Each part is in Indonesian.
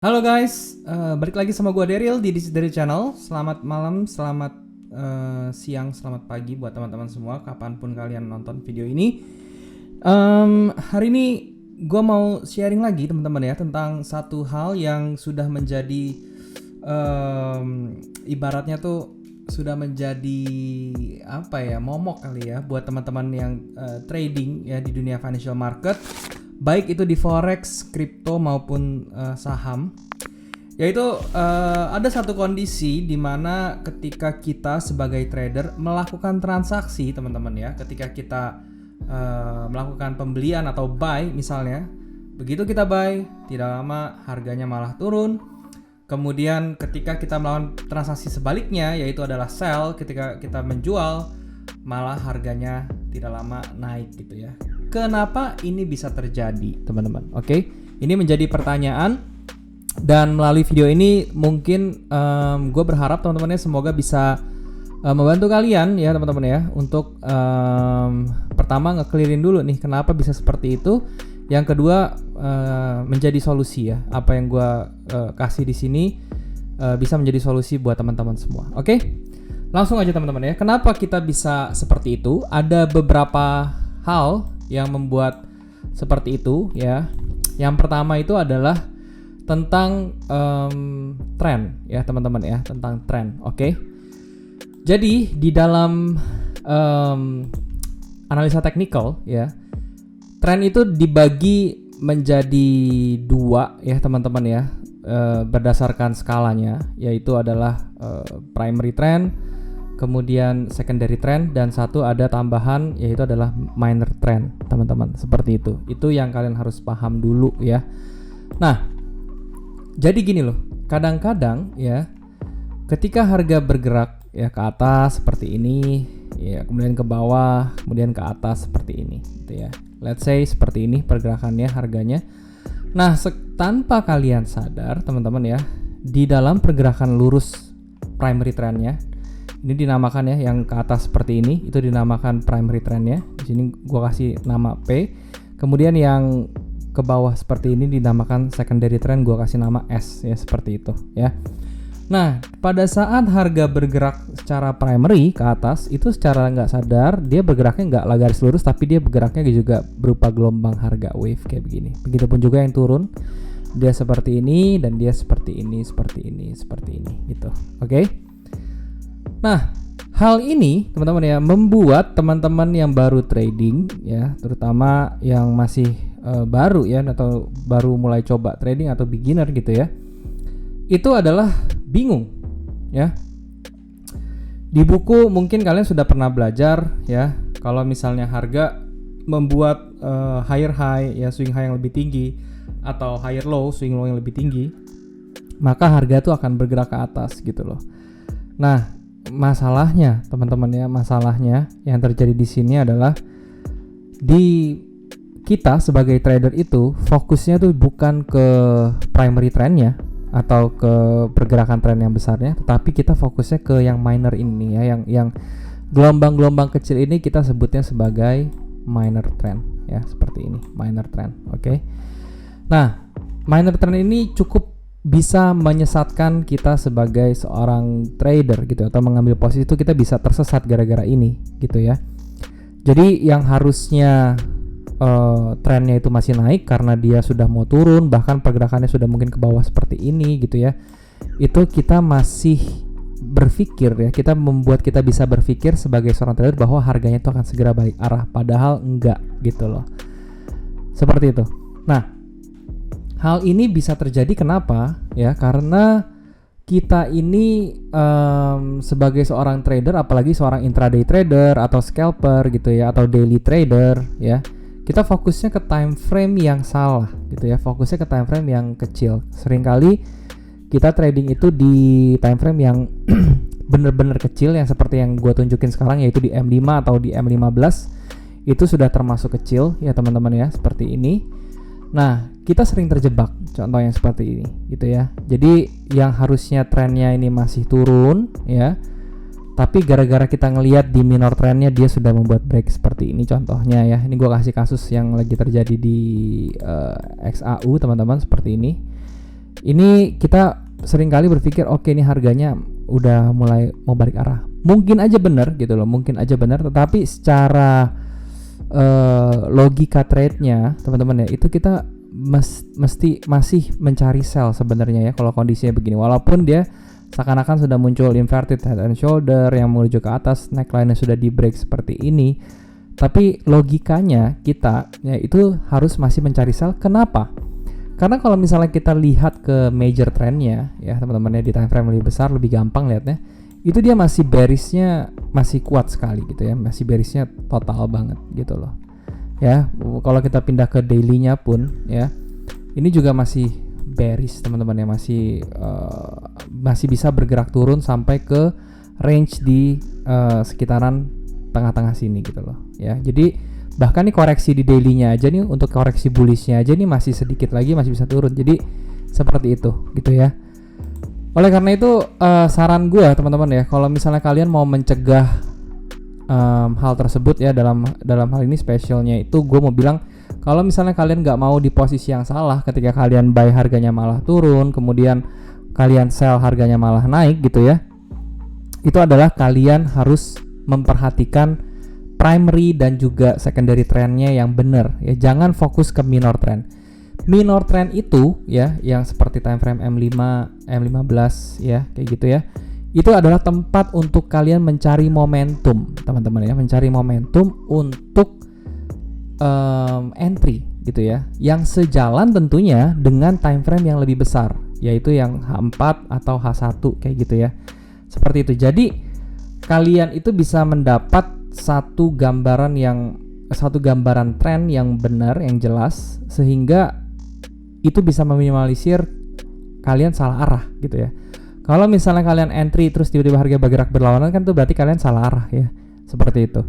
Halo guys, balik lagi sama gue Daryl di Daryl Channel. Selamat malam, selamat siang, selamat pagi buat teman-teman semua kapanpun kalian nonton video ini. Hari ini gue mau sharing lagi teman-teman ya tentang satu hal yang sudah menjadi ibaratnya tuh sudah menjadi momok kali ya buat teman-teman yang trading ya di dunia financial market, baik itu di forex, kripto maupun saham. Yaitu ada satu kondisi di mana ketika kita sebagai trader melakukan transaksi, teman-teman ya, ketika kita melakukan pembelian atau buy misalnya, begitu kita buy, tidak lama harganya malah turun. Kemudian ketika kita melakukan transaksi sebaliknya, yaitu adalah sell, ketika kita menjual, malah harganya tidak lama naik gitu ya. Kenapa ini bisa terjadi, teman-teman? Oke, ini menjadi pertanyaan, dan melalui video ini mungkin gue berharap teman-temannya semoga bisa membantu kalian ya teman-teman ya untuk pertama nge-clearin dulu nih kenapa bisa seperti itu. Yang kedua menjadi solusi ya, apa yang gue kasih di sini bisa menjadi solusi buat teman-teman semua. Oke, langsung aja teman-teman ya. Kenapa kita bisa seperti itu? Ada beberapa hal yang membuat seperti itu ya. Yang pertama itu adalah tentang tren ya teman-teman ya, tentang tren. Oke. Jadi di dalam analisa teknikal ya, tren itu dibagi menjadi dua ya teman-teman ya, berdasarkan skalanya, yaitu adalah primary trend, kemudian secondary trend, dan satu ada tambahan yaitu adalah minor trend teman-teman. Seperti itu. Itu yang kalian harus paham dulu ya. Nah, jadi gini loh, kadang-kadang ya ketika harga bergerak ya ke atas seperti ini ya, kemudian ke bawah, kemudian ke atas seperti ini gitu ya. Let's say seperti ini pergerakannya harganya. Nah, tanpa kalian sadar teman-teman ya, di dalam pergerakan lurus primary trendnya, ini dinamakan ya, yang ke atas seperti ini itu dinamakan primary trendnya. Di sini gua kasih nama P. Kemudian yang ke bawah seperti ini dinamakan secondary trend, gua kasih nama S ya, seperti itu ya. Nah, pada saat harga bergerak secara primary ke atas, itu secara nggak sadar dia bergeraknya nggak lah garis lurus, tapi dia bergeraknya juga berupa gelombang harga wave kayak begini. Begitupun juga yang turun, dia seperti ini dan dia seperti ini, seperti ini, seperti ini gitu. Oke? Nah, hal ini teman-teman ya membuat teman-teman yang baru trading ya, terutama yang masih baru ya atau baru mulai coba trading atau beginner gitu ya, itu adalah bingung ya. Di buku mungkin kalian sudah pernah belajar ya, kalau misalnya harga membuat higher high ya, swing high yang lebih tinggi, atau higher low, swing low yang lebih tinggi, maka harga itu akan bergerak ke atas gitu loh. Nah, masalahnya teman-teman ya, masalahnya yang terjadi di sini adalah di kita sebagai trader itu fokusnya tuh bukan ke primary trendnya atau ke pergerakan tren yang besarnya, tetapi kita fokusnya ke yang minor ini ya, yang gelombang-gelombang kecil ini kita sebutnya sebagai minor trend ya, seperti ini, minor trend. Oke. Nah, minor trend ini cukup bisa menyesatkan kita sebagai seorang trader gitu, atau mengambil posisi itu kita bisa tersesat gara-gara ini gitu ya. Jadi yang harusnya trennya itu masih naik karena dia sudah mau turun, bahkan pergerakannya sudah mungkin ke bawah seperti ini gitu ya, itu kita masih berpikir ya, kita membuat kita bisa berpikir sebagai seorang trader bahwa harganya itu akan segera balik arah, padahal enggak gitu loh, seperti itu. Nah, hal ini bisa terjadi kenapa ya, karena kita ini sebagai seorang trader, apalagi seorang intraday trader atau scalper gitu ya, atau daily trader ya, kita fokusnya ke time frame yang salah gitu ya, fokusnya ke time frame yang kecil. Seringkali kita trading itu di time frame yang bener-bener kecil, yang seperti yang gue tunjukin sekarang, yaitu di M5 atau di M15, itu sudah termasuk kecil ya teman-teman ya, seperti ini. Nah, kita sering terjebak contoh yang seperti ini gitu ya. Jadi yang harusnya trennya ini masih turun ya, tapi gara-gara kita ngelihat di minor trendnya dia sudah membuat break seperti ini contohnya ya. Ini gue kasih kasus yang lagi terjadi di XAU teman-teman, seperti ini. Ini kita seringkali berpikir oke, ini harganya udah mulai mau balik arah. Mungkin aja benar gitu loh, mungkin aja benar, tetapi secara logika trade-nya teman-teman ya, itu kita mesti masih mencari sell sebenarnya ya kalau kondisinya begini. Walaupun dia seakan-akan sudah muncul inverted head and shoulder yang menuju ke atas, neckline-nya sudah di break seperti ini, tapi logikanya kita ya itu harus masih mencari sell. Kenapa? Karena kalau misalnya kita lihat ke major trendnya ya teman-teman ya, di time frame lebih besar lebih gampang lihatnya, itu dia masih bearishnya masih kuat sekali gitu ya, masih bearishnya total banget gitu loh ya. Kalau kita pindah ke daily-nya pun ya, ini juga masih bearish teman-teman ya, masih bisa bergerak turun sampai ke range di sekitaran tengah-tengah sini gitu loh ya. Jadi bahkan nih koreksi di daily-nya aja nih, untuk koreksi bullish-nya aja nih masih sedikit lagi masih bisa turun. Jadi seperti itu gitu ya. Oleh karena itu saran gue teman-teman ya, kalau misalnya kalian mau mencegah hal tersebut ya, dalam hal ini spesialnya itu gue mau bilang, kalau misalnya kalian nggak mau di posisi yang salah ketika kalian buy harganya malah turun, kemudian kalian sell harganya malah naik gitu ya, itu adalah kalian harus memperhatikan primary dan juga secondary trendnya yang benar ya. Jangan fokus ke minor trend. Minor trend itu ya, yang seperti time frame M5, M15 ya, kayak gitu ya. Itu adalah tempat untuk kalian mencari momentum, teman-teman ya, mencari momentum untuk entry gitu ya. Yang sejalan tentunya dengan time frame yang lebih besar, yaitu yang H4 atau H1 kayak gitu ya. Seperti itu. Jadi kalian itu bisa mendapat satu gambaran tren yang benar, yang jelas, sehingga itu bisa meminimalisir kalian salah arah gitu ya. Kalau misalnya kalian entry terus tiba-tiba harga bergerak berlawanan, kan itu berarti kalian salah arah ya, seperti itu.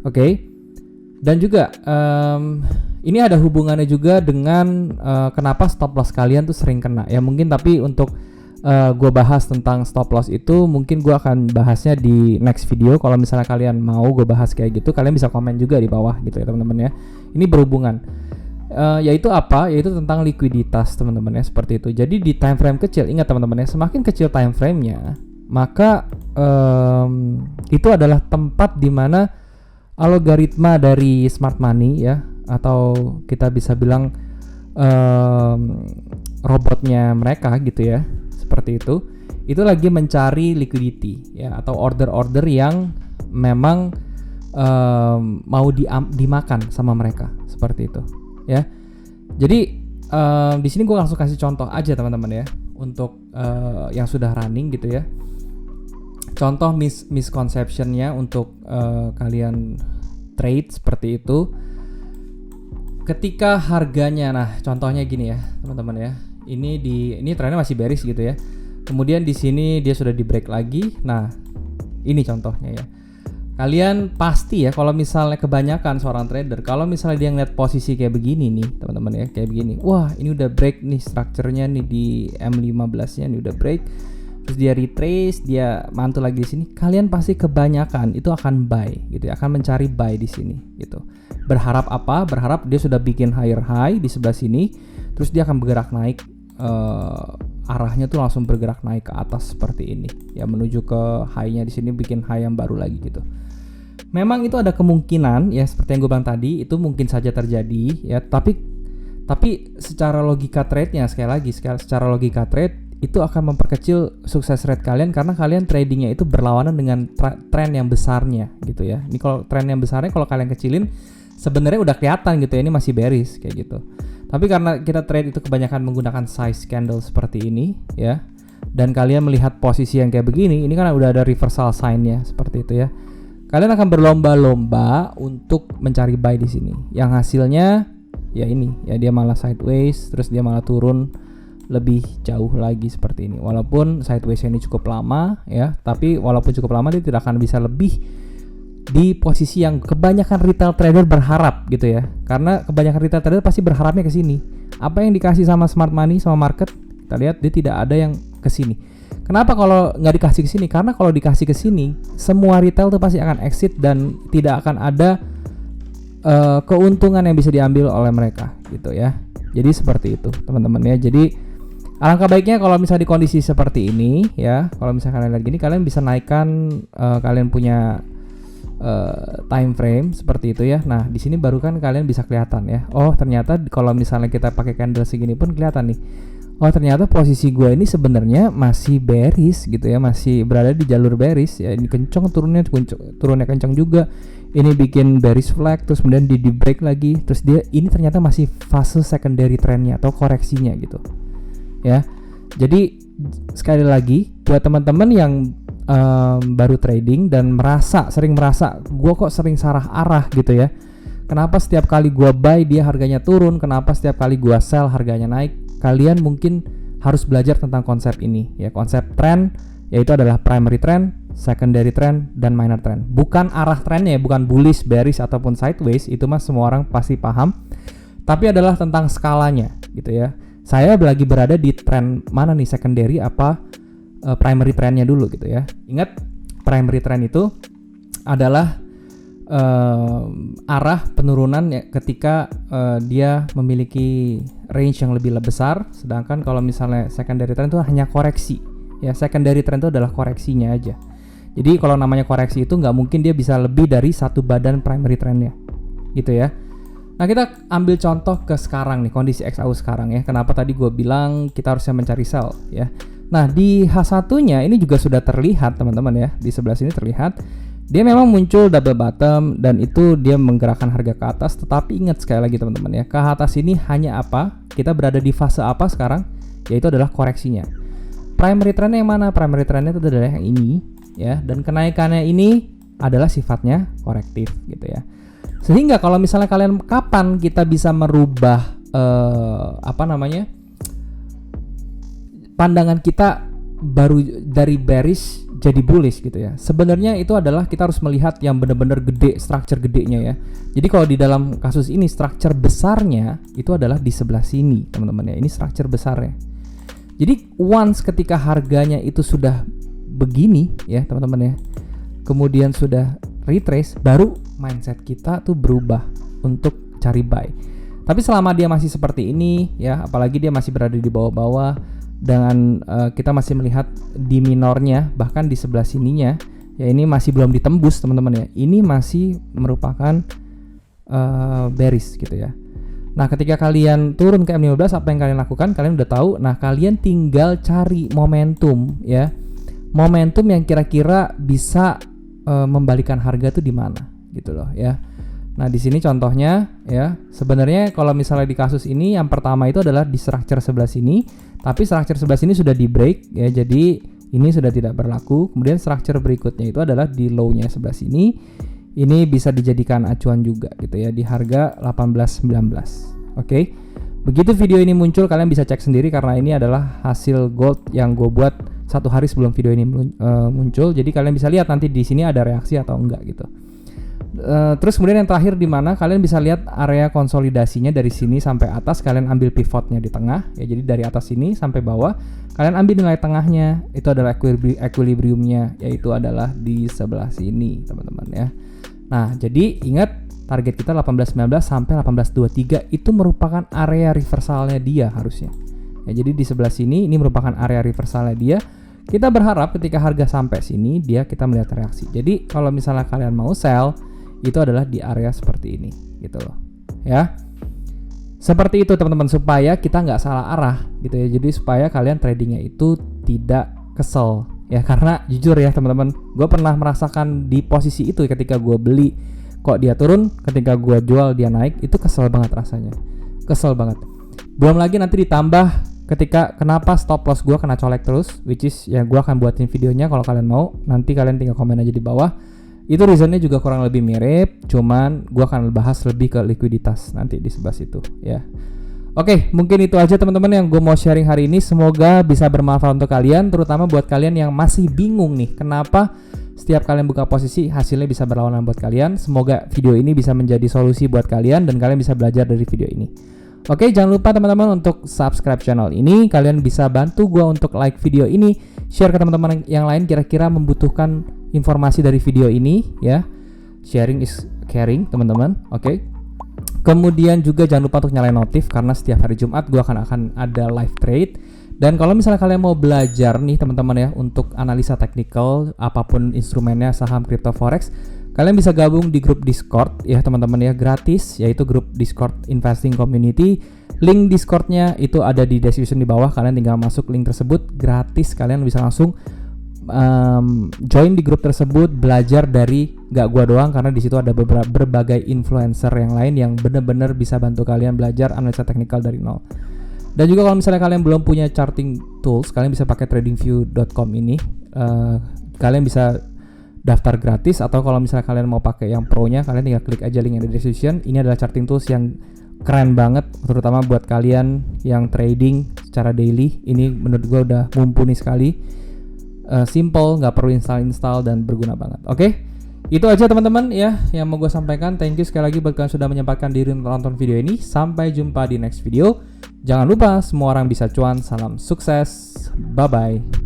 Oke. Dan juga ini ada hubungannya juga dengan kenapa stop loss kalian tuh sering kena ya. Mungkin tapi untuk gue bahas tentang stop loss itu mungkin gue akan bahasnya di next video. Kalau misalnya kalian mau gue bahas kayak gitu, kalian bisa komen juga di bawah gitu ya teman-teman ya. Ini berhubungan. Yaitu apa? Yaitu tentang likuiditas teman-teman ya, seperti itu. Jadi di time frame kecil, ingat teman-teman ya, semakin kecil time frame-nya, maka itu adalah tempat di mana algoritma dari smart money ya, atau kita bisa bilang robotnya mereka gitu ya, seperti itu lagi mencari liquidity ya, atau order-order yang memang mau dimakan sama mereka, seperti itu ya. Jadi di sini gue langsung kasih contoh aja teman-teman ya, untuk yang sudah running gitu ya. Contoh misconceptionnya untuk kalian trade seperti itu. Ketika harganya, nah contohnya gini ya teman-teman ya. Ini trennya masih bearish gitu ya. Kemudian di sini dia sudah di break lagi. Nah ini contohnya ya. Kalian pasti ya, kalau misalnya kebanyakan seorang trader, kalau misalnya dia ngeliat posisi kayak begini nih teman-teman ya, kayak begini, wah ini udah break nih structure-nya nih di M15 nya nih udah break, terus dia retrace, dia mantul lagi di sini, kalian pasti kebanyakan itu akan buy gitu ya, akan mencari buy di sini gitu. Berharap apa? Berharap dia sudah bikin higher high di sebelah sini, terus dia akan bergerak naik, arahnya tuh langsung bergerak naik ke atas seperti ini ya, menuju ke high-nya di sini, bikin high yang baru lagi gitu. Memang itu ada kemungkinan ya, seperti yang gue bilang tadi, itu mungkin saja terjadi ya, tapi secara logika trade-nya, sekali lagi secara logika trade itu akan memperkecil sukses rate kalian, karena kalian tradingnya itu berlawanan dengan tren yang besarnya gitu ya. Ini kalau tren yang besarnya kalau kalian kecilin, sebenarnya udah kelihatan gitu ya, ini masih bearish kayak gitu. Tapi karena kita trade itu kebanyakan menggunakan size candle seperti ini ya, dan kalian melihat posisi yang kayak begini, ini kan udah ada reversal sign-nya seperti itu ya. Kalian akan berlomba-lomba untuk mencari buy di sini. Yang hasilnya ya ini, ya dia malah sideways, terus dia malah turun lebih jauh lagi seperti ini. Walaupun sideways ini cukup lama ya, tapi walaupun cukup lama dia tidak akan bisa lebih di posisi yang kebanyakan retail trader berharap gitu ya. Karena kebanyakan retail trader pasti berharapnya ke sini. Apa yang dikasih sama smart money, sama market, kita lihat dia tidak ada yang ke sini. Kenapa kalau nggak dikasih ke sini? Karena kalau dikasih ke sini, semua retail tuh pasti akan exit dan tidak akan ada keuntungan yang bisa diambil oleh mereka gitu ya. Jadi seperti itu teman-teman ya. Jadi Alangkah baiknya kalau misalnya di kondisi seperti ini ya, kalau misalnya kalian lihat gini, kalian bisa naikkan kalian punya time frame seperti itu ya. Nah, di sini baru kan kalian bisa kelihatan ya. Oh, ternyata kalau misalnya kita pakai candle segini pun kelihatan nih. Oh, ternyata posisi gue ini sebenarnya masih bearish gitu ya, masih berada di jalur bearish ya. Ini kencang turunnya kencang juga. Ini bikin bearish flag, terus kemudian di break lagi, terus dia ini ternyata masih fase secondary trendnya atau koreksinya gitu. Ya, jadi sekali lagi buat teman-teman yang baru trading dan sering merasa gue kok sering salah arah gitu ya, kenapa setiap kali gue buy dia harganya turun, kenapa setiap kali gue sell harganya naik, kalian mungkin harus belajar tentang konsep ini ya, konsep trend, yaitu adalah primary trend, secondary trend, dan minor trend. Bukan arah trendnya, bukan bullish, bearish, ataupun sideways, itu mah semua orang pasti paham, tapi adalah tentang skalanya gitu ya. Saya lagi berada di trend mana nih, secondary apa primary trendnya dulu gitu ya. Ingat, primary trend itu adalah arah penurunan ya, ketika dia memiliki range yang lebih besar, sedangkan kalau misalnya secondary trend itu hanya koreksi ya. Secondary trend itu adalah koreksinya aja. Jadi kalau namanya koreksi itu nggak mungkin dia bisa lebih dari satu badan primary trendnya gitu ya. Nah, kita ambil contoh ke sekarang nih, kondisi XAU sekarang ya. Kenapa tadi gue bilang kita harusnya mencari sell ya. Nah, di H1-nya ini juga sudah terlihat teman-teman ya. Di sebelah sini terlihat dia memang muncul double bottom dan itu dia menggerakkan harga ke atas. Tetapi ingat sekali lagi teman-teman ya, ke atas ini hanya apa? Kita berada di fase apa sekarang? Yaitu adalah koreksinya. Primary trend yang mana? Primary trendnya itu adalah yang ini ya. Dan kenaikannya ini adalah sifatnya korektif gitu ya. Sehingga kalau misalnya kalian, kapan kita bisa merubah pandangan kita baru dari bearish jadi bullish gitu ya. Sebenarnya itu adalah kita harus melihat yang benar-benar gede, structure gedenya ya. Jadi kalau di dalam kasus ini structure besarnya itu adalah di sebelah sini teman-teman ya. Ini structure besarnya. Jadi once ketika harganya itu sudah begini ya teman-teman ya, kemudian sudah retrace, baru mindset kita tuh berubah untuk cari buy. Tapi selama dia masih seperti ini ya, apalagi dia masih berada di bawah-bawah dengan kita masih melihat di minornya, bahkan di sebelah sininya ya, ini masih belum ditembus teman-teman ya. Ini masih merupakan bearish gitu ya. Nah, ketika kalian turun ke M15, apa yang kalian lakukan? Kalian udah tahu. Nah, kalian tinggal cari momentum ya. Momentum yang kira-kira bisa membalikan harga tuh di mana gitu loh ya. Nah, di sini contohnya ya, sebenarnya kalau misalnya di kasus ini yang pertama itu adalah di structure sebelah sini, tapi structure sebelah sini sudah di break ya, jadi ini sudah tidak berlaku. Kemudian structure berikutnya itu adalah di low-nya sebelah sini. Ini bisa dijadikan acuan juga gitu ya, di harga 18.19. Oke. Begitu video ini muncul, kalian bisa cek sendiri karena ini adalah hasil gold yang gue buat 1 hari sebelum video ini muncul. Jadi kalian bisa lihat nanti di sini ada reaksi atau enggak gitu. Terus kemudian yang terakhir di mana kalian bisa lihat area konsolidasinya dari sini sampai atas, kalian ambil pivotnya di tengah ya. Jadi dari atas sini sampai bawah kalian ambil nilai tengahnya, itu adalah equilibriumnya, yaitu adalah di sebelah sini teman-teman ya. Nah, jadi ingat target kita 18.19 sampai 18.23 itu merupakan area reversalnya dia harusnya. Ya, jadi di sebelah sini ini merupakan area reversalnya dia. Kita berharap ketika harga sampai sini kita melihat reaksi. Jadi kalau misalnya kalian mau sell, itu adalah di area seperti ini gitu loh ya. Seperti itu teman-teman, supaya kita nggak salah arah gitu ya. Jadi supaya kalian tradingnya itu tidak kesel ya, karena jujur ya teman-teman, gue pernah merasakan di posisi itu ketika gue beli kok dia turun, ketika gue jual dia naik, itu kesel banget rasanya, kesel banget. Belum lagi nanti ditambah ketika kenapa stop loss gue kena colek terus, which is ya gue akan buatin videonya kalau kalian mau, nanti kalian tinggal komen aja di bawah. Itu reasonnya juga kurang lebih mirip, cuman gue akan bahas lebih ke likuiditas nanti di sebelah situ ya. Oke, mungkin itu aja teman-teman yang gue mau sharing hari ini. Semoga bisa bermanfaat untuk kalian, terutama buat kalian yang masih bingung nih kenapa setiap kalian buka posisi hasilnya bisa berlawanan buat kalian. Semoga video ini bisa menjadi solusi buat kalian dan kalian bisa belajar dari video ini. Oke, jangan lupa teman-teman untuk subscribe channel ini. Kalian bisa bantu gue untuk like video ini, share ke teman-teman yang lain kira-kira membutuhkan informasi dari video ini ya. Sharing is caring teman-teman. Oke. Kemudian juga jangan lupa untuk nyalain notif, karena setiap hari Jumat gue akan ada live trade Dan kalau misalnya kalian mau belajar nih teman-teman ya untuk analisa teknikal apapun instrumennya saham, kripto, forex, kalian bisa gabung di grup Discord ya teman-teman ya, gratis, yaitu grup Discord Investing Community. Link Discordnya itu ada di description di bawah, kalian tinggal masuk link tersebut gratis, kalian bisa langsung join di grup tersebut, belajar dari gak gua doang, karena di situ ada berbagai influencer yang lain yang benar-benar bisa bantu kalian belajar analisa teknikal dari nol. Dan juga kalau misalnya kalian belum punya charting tools, kalian bisa pakai tradingview.com ini. Kalian bisa daftar gratis, atau kalau misalnya kalian mau pakai yang pro-nya, kalian tinggal klik aja link yang ada di description. Ini adalah charting tools yang keren banget, terutama buat kalian yang trading secara daily. Ini menurut gue udah mumpuni sekali. Simple, nggak perlu install dan berguna banget. Oke? Itu aja teman-teman ya yang mau gue sampaikan. Thank you sekali lagi buat kalian sudah menyempatkan diri untuk nonton video ini. Sampai jumpa di next video. Jangan lupa semua orang bisa cuan. Salam sukses. Bye bye.